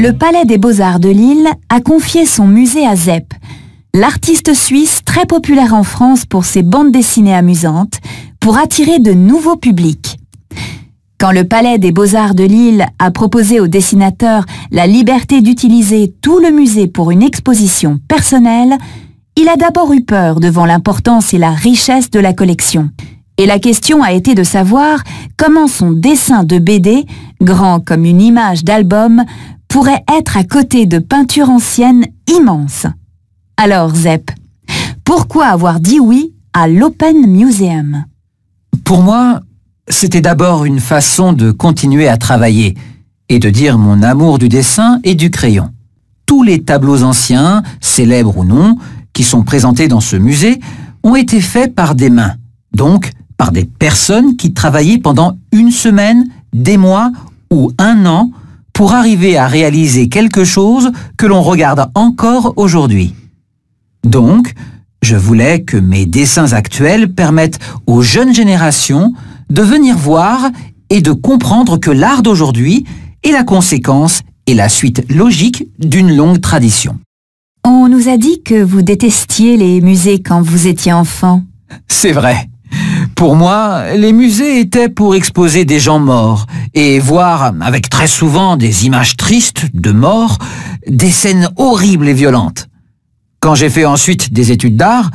Le Palais des Beaux-Arts de Lille a confié son musée à Zep, l'artiste suisse très populaire en France pour ses bandes dessinées amusantes, pour attirer de nouveaux publics. Quand le Palais des Beaux-Arts de Lille a proposé au dessinateur la liberté d'utiliser tout le musée pour une exposition personnelle, il a d'abord eu peur devant l'importance et la richesse de la collection. Et la question a été de savoir comment son dessin de BD, grand comme une image d'album, pourrait être à côté de peintures anciennes immenses. Alors Zep, pourquoi avoir dit oui à l'Open Museum? Pour moi, c'était d'abord une façon de continuer à travailler et de dire mon amour du dessin et du crayon. Tous les tableaux anciens, célèbres ou non, qui sont présentés dans ce musée, ont été faits par des mains, donc par des personnes qui travaillaient pendant une semaine, des mois ou un an pour arriver à réaliser quelque chose que l'on regarde encore aujourd'hui. Donc, je voulais que mes dessins actuels permettent aux jeunes générations de venir voir et de comprendre que l'art d'aujourd'hui est la conséquence et la suite logique d'une longue tradition. On nous a dit que vous détestiez les musées quand vous étiez enfant. C'est vrai. Pour moi, les musées étaient pour exposer des gens morts et voir, avec très souvent des images tristes de morts, des scènes horribles et violentes. Quand j'ai fait ensuite des études d'art,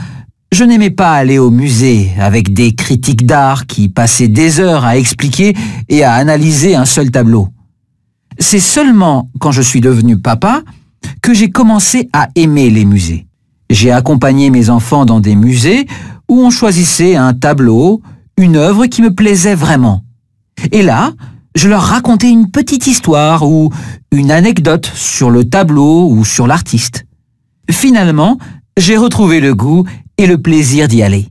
je n'aimais pas aller au musée avec des critiques d'art qui passaient des heures à expliquer et à analyser un seul tableau. C'est seulement quand je suis devenu papa que j'ai commencé à aimer les musées. J'ai accompagné mes enfants dans des musées où on choisissait un tableau, une œuvre qui me plaisait vraiment. Et là, je leur racontais une petite histoire ou une anecdote sur le tableau ou sur l'artiste. Finalement, j'ai retrouvé le goût et le plaisir d'y aller.